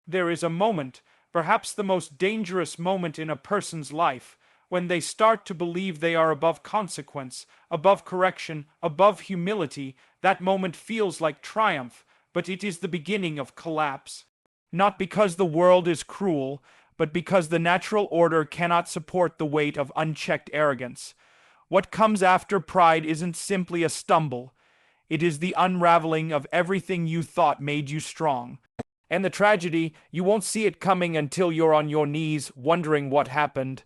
There is a moment, perhaps the most dangerous moment in a person's life, when they start to believe they are above consequence, above correction, above humility. That moment feels like triumph, but it is the beginning of collapse. Not because the world is cruel, but because the natural order cannot support the weight of unchecked arrogance. What comes after pride isn't simply a stumble. It is the unraveling of everything you thought made you strong. And the tragedy, you won't see it coming until you're on your knees wondering what happened.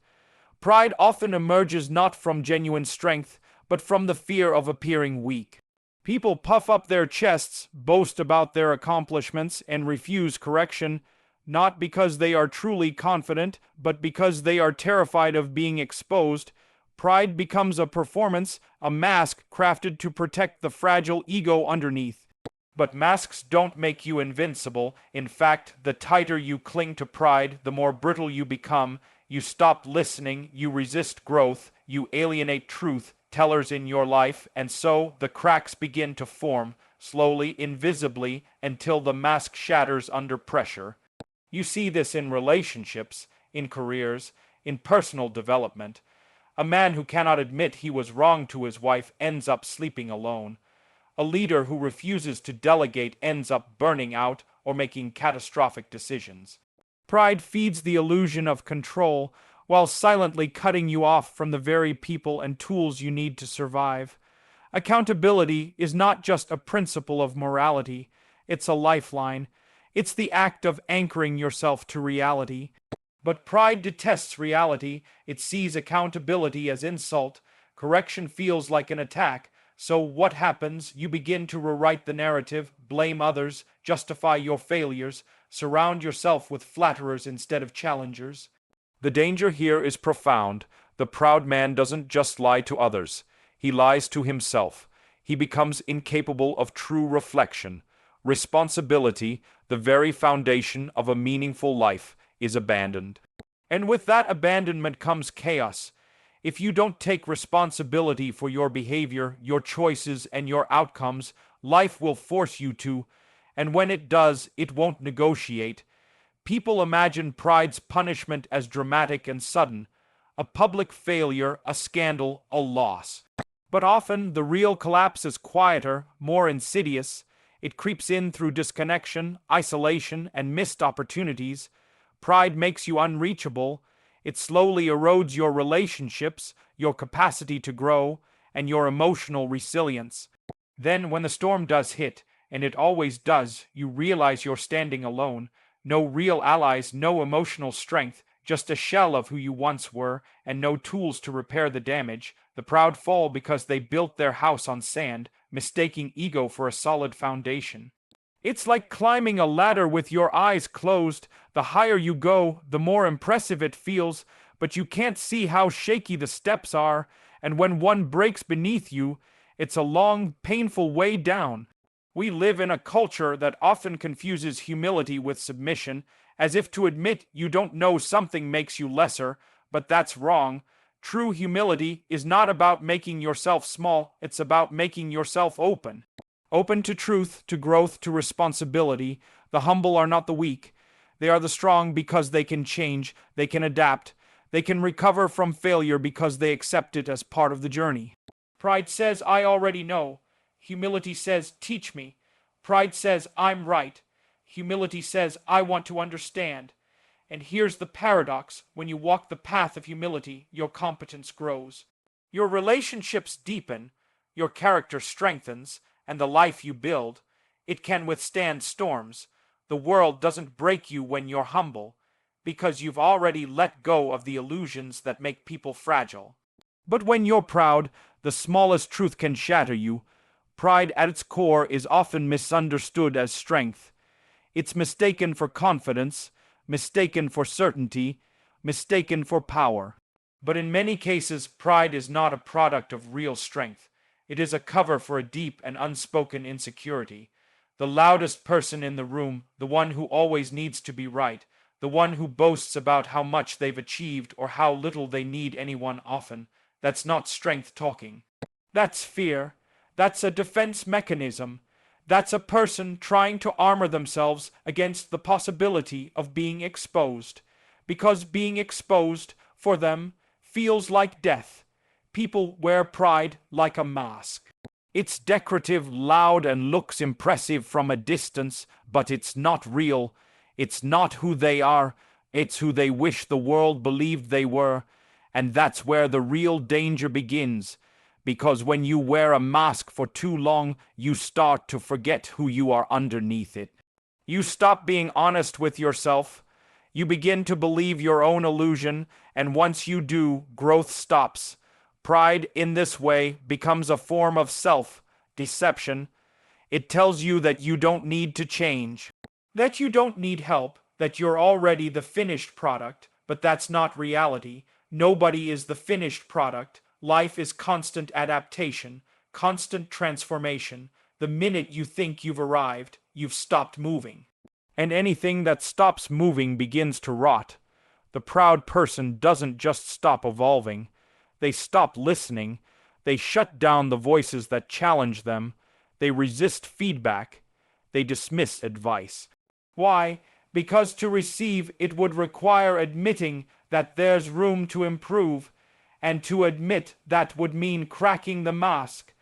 Pride often emerges not from genuine strength, but from the fear of appearing weak. People puff up their chests, boast about their accomplishments, and refuse correction, not because they are truly confident, but because they are terrified of being exposed. Pride becomes a performance, a mask crafted to protect the fragile ego underneath. But masks don't make you invincible. In fact, the tighter you cling to pride, the more brittle you become. You stop listening, you resist growth, you alienate truth tellers in your life, and so the cracks begin to form, slowly, invisibly, until the mask shatters under pressure. You see this in relationships, in careers, in personal development. A man who cannot admit he was wrong to his wife ends up sleeping alone. A leader who refuses to delegate ends up burning out or making catastrophic decisions. Pride feeds the illusion of control while silently cutting you off from the very people and tools you need to survive. Accountability is not just a principle of morality, it's a lifeline. It's the act of anchoring yourself to reality. But pride detests reality. It sees accountability as insult. Correction feels like an attack. So what happens? You begin to rewrite the narrative, blame others, justify your failures, surround yourself with flatterers instead of challengers. The danger here is profound. The proud man doesn't just lie to others. He lies to himself. He becomes incapable of true reflection. Responsibility, the very foundation of a meaningful life, is abandoned. And with that abandonment comes chaos. If you don't take responsibility for your behavior, your choices, and your outcomes, life will force you to, and when it does, it won't negotiate. People imagine pride's punishment as dramatic and sudden, a public failure, a scandal, a loss. But often the real collapse is quieter, more insidious. It creeps in through disconnection, isolation, and missed opportunities. Pride makes you unreachable. It slowly erodes your relationships, your capacity to grow, and your emotional resilience. Then, when the storm does hit, and it always does, you realize you're standing alone. No real allies, no emotional strength, just a shell of who you once were, and no tools to repair the damage. The proud fall because they built their house on sand, mistaking ego for a solid foundation. It's like climbing a ladder with your eyes closed. The higher you go, the more impressive it feels, but you can't see how shaky the steps are, and when one breaks beneath you, it's a long, painful way down. We live in a culture that often confuses humility with submission, as if to admit you don't know something makes you lesser, but that's wrong. True humility is not about making yourself small, it's about making yourself open. Open to truth, to growth, to responsibility. The humble are not the weak. They are the strong because they can change, they can adapt, they can recover from failure because they accept it as part of the journey. Pride says, I already know. Humility says, teach me. Pride says, I'm right. Humility says, I want to understand. And here's the paradox. When you walk the path of humility, your competence grows. Your relationships deepen, your character strengthens, and the life you build, it can withstand storms. The world doesn't break you when you're humble, because you've already let go of the illusions that make people fragile. But when you're proud, the smallest truth can shatter you. Pride at its core is often misunderstood as strength. It's mistaken for confidence, mistaken for certainty, mistaken for power. But in many cases, pride is not a product of real strength. It is a cover for a deep and unspoken insecurity. The loudest person in the room, the one who always needs to be right, the one who boasts about how much they've achieved or how little they need anyone often, that's not strength talking. That's fear. That's a defense mechanism. That's a person trying to armor themselves against the possibility of being exposed, because being exposed, for them, feels like death. People wear pride like a mask. It's decorative, loud, and looks impressive from a distance, but it's not real. It's not who they are. It's who they wish the world believed they were. And that's where the real danger begins. Because when you wear a mask for too long, you start to forget who you are underneath it. You stop being honest with yourself. You begin to believe your own illusion, and once you do, growth stops. Pride, in this way, becomes a form of self-deception. It tells you that you don't need to change, that you don't need help, that you're already the finished product, but that's not reality. Nobody is the finished product. Life is constant adaptation, constant transformation. The minute you think you've arrived, you've stopped moving. And anything that stops moving begins to rot. The proud person doesn't just stop evolving. They stop listening. They shut down the voices that challenge them. They resist feedback. They dismiss advice. Why? Because to receive it would require admitting that there's room to improve, and to admit that would mean cracking the mask.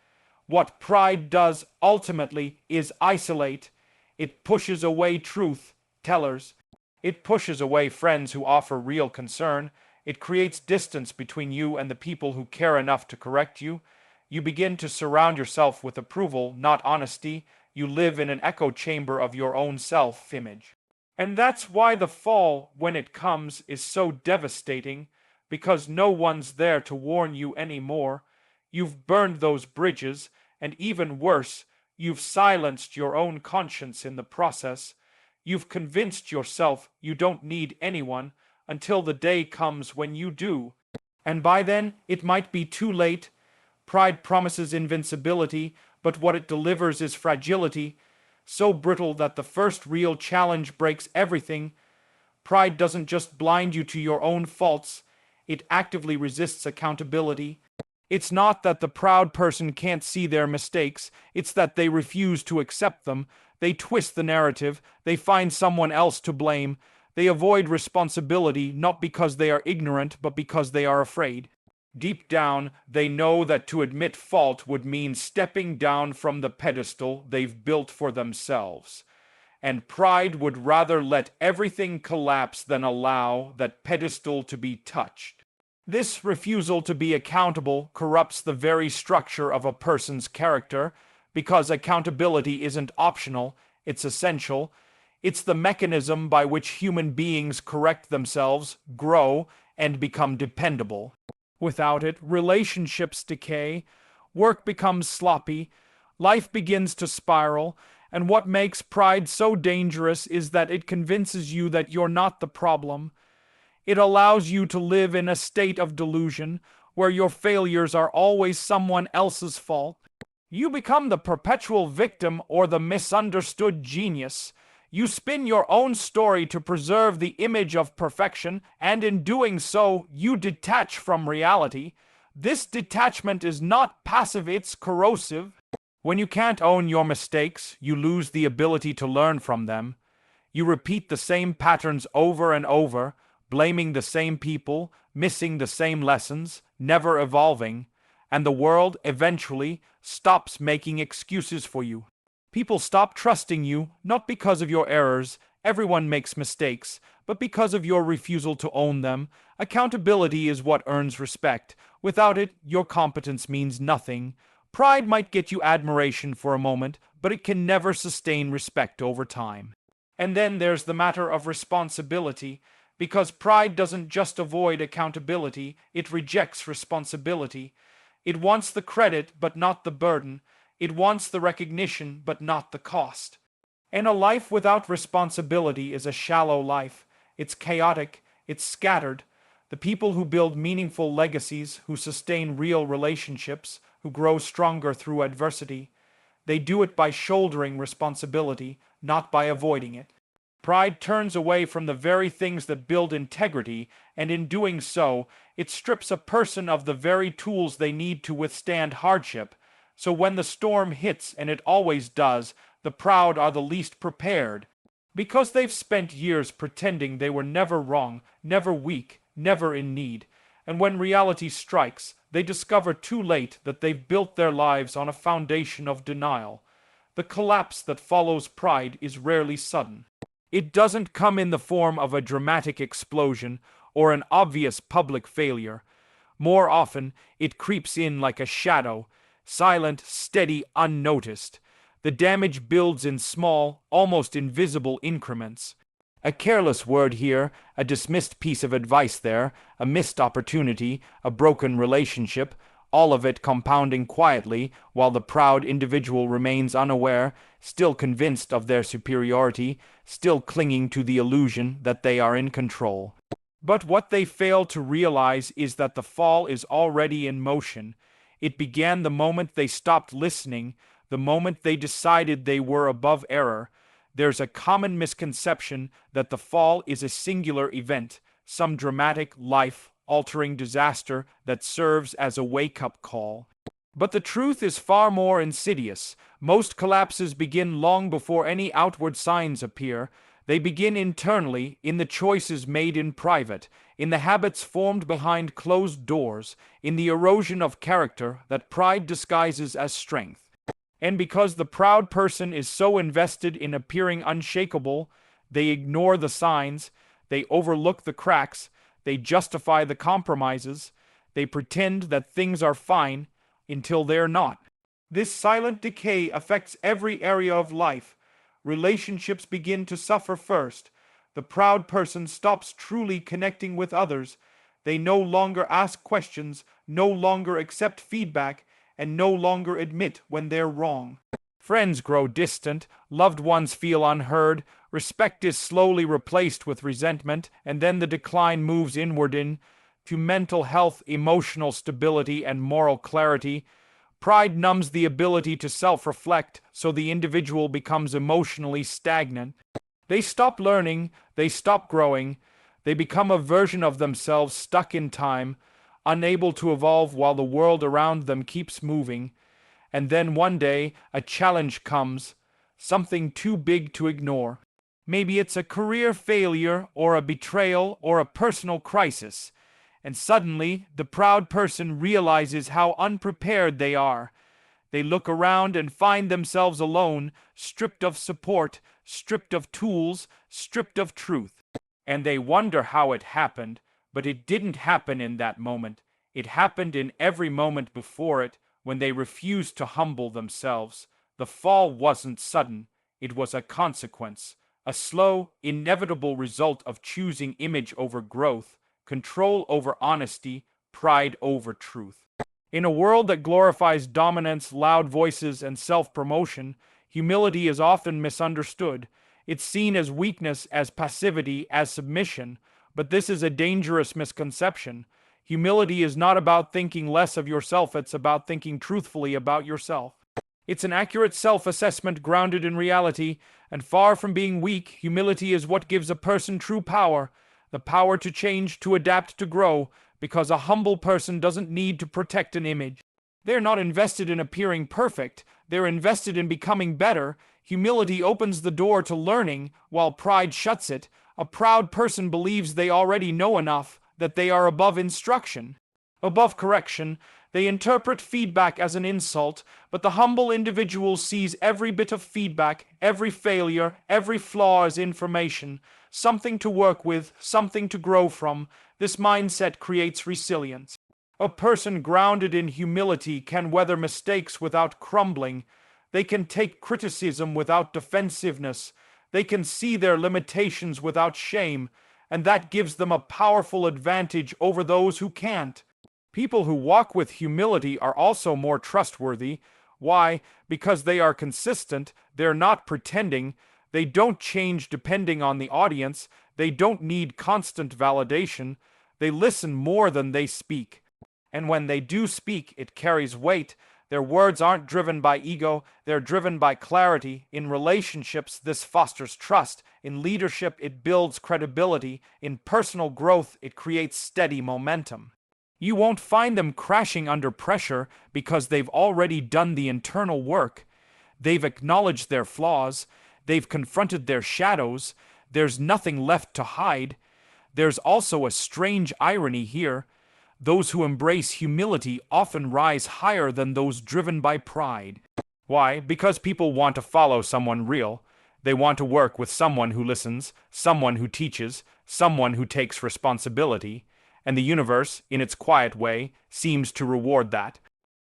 What pride does ultimately is isolate. It pushes away truth tellers. It pushes away friends who offer real concern. It creates distance between you and the people who care enough to correct you. You begin to surround yourself with approval, not honesty. You live in an echo chamber of your own self-image. And that's why the fall, when it comes, is so devastating, because no one's there to warn you anymore. You've burned those bridges, and even worse, you've silenced your own conscience in the process. You've convinced yourself you don't need anyone, until the day comes when you do. And by then, it might be too late. Pride promises invincibility, but what it delivers is fragility, so brittle that the first real challenge breaks everything. Pride doesn't just blind you to your own faults, it actively resists accountability. It's not that the proud person can't see their mistakes, it's that they refuse to accept them. They twist the narrative, they find someone else to blame. They avoid responsibility not because they are ignorant, but because they are afraid. Deep down, they know that to admit fault would mean stepping down from the pedestal they've built for themselves. And pride would rather let everything collapse than allow that pedestal to be touched. This refusal to be accountable corrupts the very structure of a person's character, because accountability isn't optional, it's essential. It's the mechanism by which human beings correct themselves, grow, and become dependable. Without it, relationships decay, work becomes sloppy, life begins to spiral, and what makes pride so dangerous is that it convinces you that you're not the problem. It allows you to live in a state of delusion, where your failures are always someone else's fault. You become the perpetual victim or the misunderstood genius. You spin your own story to preserve the image of perfection, and in doing so, you detach from reality. This detachment is not passive, it's corrosive. When you can't own your mistakes, you lose the ability to learn from them. You repeat the same patterns over and over, blaming the same people, missing the same lessons, never evolving, and the world eventually stops making excuses for you. People stop trusting you, not because of your errors, everyone makes mistakes, but because of your refusal to own them. Accountability is what earns respect. Without it, your competence means nothing. Pride might get you admiration for a moment, but it can never sustain respect over time. And then there's the matter of responsibility, because pride doesn't just avoid accountability, it rejects responsibility. It wants the credit, but not the burden. It wants the recognition, but not the cost. And a life without responsibility is a shallow life. It's chaotic, it's scattered. The people who build meaningful legacies, who sustain real relationships, who grow stronger through adversity, they do it by shouldering responsibility, not by avoiding it. Pride turns away from the very things that build integrity, and in doing so, it strips a person of the very tools they need to withstand hardship. So when the storm hits, and it always does, The proud are the least prepared, because they've spent years pretending they were never wrong, never weak, never in need. And when reality strikes, they discover too late that they've built their lives on a foundation of denial. The collapse that follows pride is rarely sudden. It doesn't come in the form of a dramatic explosion or an obvious public failure. More often, it creeps in like a shadow, silent, steady, unnoticed. The damage builds in small, almost invisible increments. A careless word here, a dismissed piece of advice there, a missed opportunity, a broken relationship, all of it compounding quietly while the proud individual remains unaware, still convinced of their superiority, still clinging to the illusion that they are in control. But what they fail to realize is that the fall is already in motion. It began the moment they stopped listening, the moment they decided they were above error. There's a common misconception that the fall is a singular event, some dramatic, life-altering disaster that serves as a wake-up call. But the truth is far more insidious. Most collapses begin long before any outward signs appear. They begin internally, in the choices made in private, in the habits formed behind closed doors, in the erosion of character that pride disguises as strength. And because the proud person is so invested in appearing unshakable, they ignore the signs, they overlook the cracks, they justify the compromises, they pretend that things are fine until they're not. This silent decay affects every area of life. Relationships begin to suffer first. The proud person stops truly connecting with others. They no longer ask questions, no longer accept feedback, and no longer admit when they're wrong. Friends grow distant, loved ones feel unheard, respect is slowly replaced with resentment, and then the decline moves inward to mental health, emotional stability, and moral clarity. Pride numbs the ability to self-reflect, so the individual becomes emotionally stagnant. They stop learning, they stop growing, they become a version of themselves stuck in time, unable to evolve while the world around them keeps moving. And then one day, a challenge comes, something too big to ignore. Maybe it's a career failure, or a betrayal, or a personal crisis. And suddenly, the proud person realizes how unprepared they are. They look around and find themselves alone, stripped of support, stripped of tools, stripped of truth. And they wonder how it happened, but it didn't happen in that moment. It happened in every moment before it, when they refused to humble themselves. The fall wasn't sudden. It was a consequence, a slow, inevitable result of choosing image over growth, control over honesty, pride over truth. In a world that glorifies dominance, loud voices, and self-promotion, humility is often misunderstood. It's seen as weakness, as passivity, as submission, but this is a dangerous misconception. Humility is not about thinking less of yourself, it's about thinking truthfully about yourself. It's an accurate self-assessment grounded in reality, and far from being weak, humility is what gives a person true power, the power to change, to adapt, to grow, because a humble person doesn't need to protect an image. They're not invested in appearing perfect, they're invested in becoming better. Humility opens the door to learning, while pride shuts it. A proud person believes they already know enough, that they are above instruction, above correction. They interpret feedback as an insult, but the humble individual sees every bit of feedback, every failure, every flaw as information, something to work with, something to grow from. This mindset creates resilience. A person grounded in humility can weather mistakes without crumbling. They can take criticism without defensiveness. They can see their limitations without shame, and that gives them a powerful advantage over those who can't. People who walk with humility are also more trustworthy. Why? Because they are consistent, they're not pretending, they don't change depending on the audience, they don't need constant validation, they listen more than they speak. And when they do speak, it carries weight. Their words aren't driven by ego, they're driven by clarity. In relationships, this fosters trust. In leadership, it builds credibility. In personal growth, it creates steady momentum. You won't find them crashing under pressure because they've already done the internal work. They've acknowledged their flaws. They've confronted their shadows. There's nothing left to hide. There's also a strange irony here. Those who embrace humility often rise higher than those driven by pride. Why? Because people want to follow someone real. They want to work with someone who listens, someone who teaches, someone who takes responsibility. And the universe, in its quiet way, seems to reward that.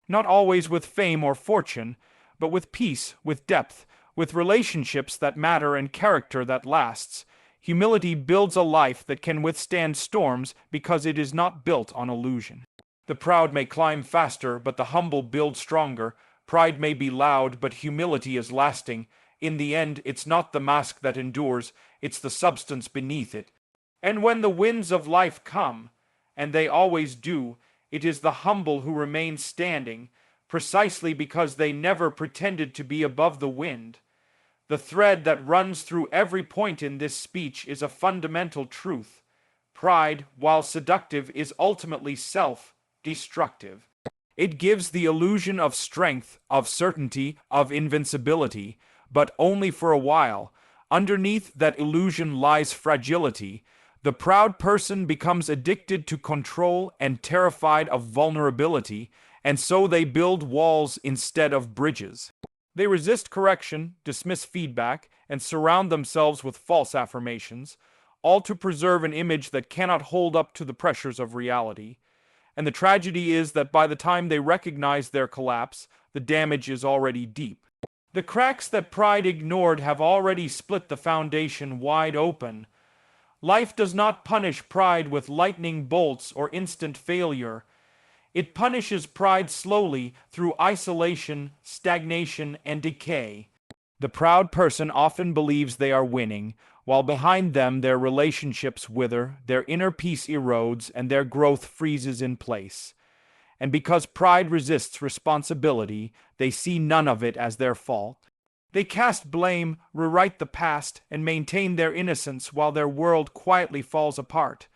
Not always with fame or fortune, but with peace, with depth, with relationships that matter and character that lasts. Humility builds a life that can withstand storms because it is not built on illusion. The proud may climb faster, but the humble build stronger. Pride may be loud, but humility is lasting. In the end, it's not the mask that endures, it's the substance beneath it. And when the winds of life come, and they always do, it is the humble who remain standing, precisely because they never pretended to be above the wind. The thread that runs through every point in this speech is a fundamental truth. Pride, while seductive, is ultimately self-destructive. It gives the illusion of strength, of certainty, of invincibility, but only for a while. Underneath that illusion lies fragility. The proud person becomes addicted to control and terrified of vulnerability, and so they build walls instead of bridges. They resist correction, dismiss feedback, and surround themselves with false affirmations, all to preserve an image that cannot hold up to the pressures of reality. And the tragedy is that by the time they recognize their collapse, the damage is already deep. The cracks that pride ignored have already split the foundation wide open. Life does not punish pride with lightning bolts or instant failure. It punishes pride slowly through isolation, stagnation, and decay. The proud person often believes they are winning, while behind them their relationships wither, their inner peace erodes, and their growth freezes in place. And because pride resists responsibility, they see none of it as their fault. They cast blame, rewrite the past, and maintain their innocence while their world quietly falls apart.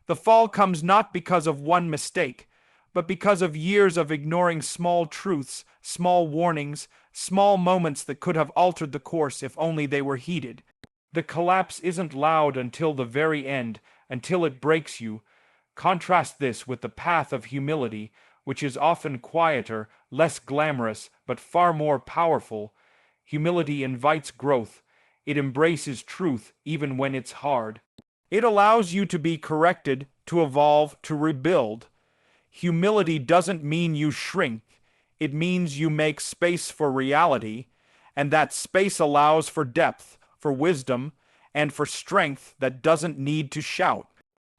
The fall comes not because of one mistake, but because of years of ignoring small truths, small warnings, small moments that could have altered the course if only they were heeded. The collapse isn't loud until the very end, until it breaks you. Contrast this with the path of humility, which is often quieter, less glamorous, but far more powerful. Humility invites growth. It embraces truth even when it's hard. It allows you to be corrected, to evolve, to rebuild. Humility doesn't mean you shrink. It means you make space for reality, and that space allows for depth, for wisdom, and for strength that doesn't need to shout.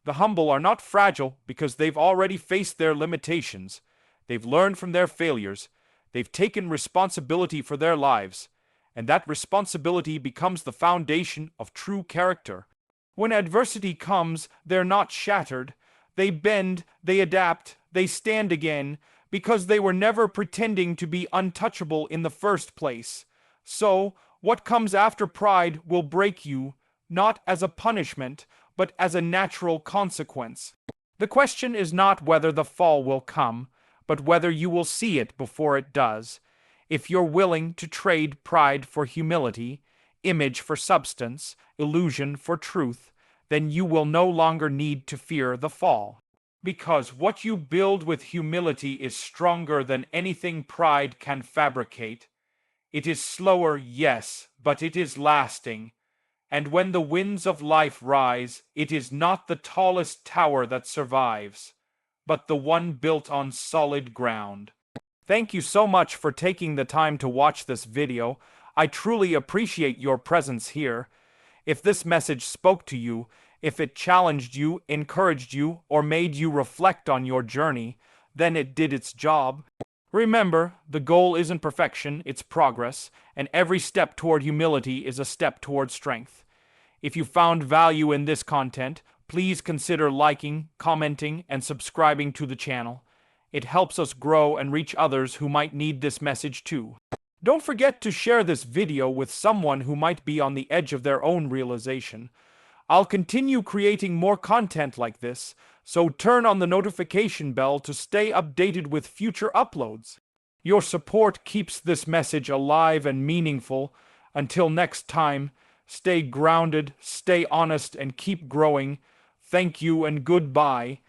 The humble are not fragile because they've already faced their limitations. They've learned from their failures. They've taken responsibility for their lives, and that responsibility becomes the foundation of true character. When adversity comes, they're not shattered. They bend, they adapt, they stand again, because they were never pretending to be untouchable in the first place. So, what comes after pride will break you, not as a punishment, but as a natural consequence. The question is not whether the fall will come, but whether you will see it before it does. If you're willing to trade pride for humility, image for substance, illusion for truth, then you will no longer need to fear the fall. Because what you build with humility is stronger than anything pride can fabricate. It is slower, yes, but it is lasting. And when the winds of life rise, it is not the tallest tower that survives, but the one built on solid ground. Thank you so much for taking the time to watch this video. I truly appreciate your presence here. If this message spoke to you, if it challenged you, encouraged you, or made you reflect on your journey, then it did its job. Remember, the goal isn't perfection, it's progress, and every step toward humility is a step toward strength. If you found value in this content, please consider liking, commenting, and subscribing to the channel. It helps us grow and reach others who might need this message too. Don't forget to share this video with someone who might be on the edge of their own realization. I'll continue creating more content like this, so turn on the notification bell to stay updated with future uploads. Your support keeps this message alive and meaningful. Until next time, stay grounded, stay honest, and keep growing. Thank you and goodbye.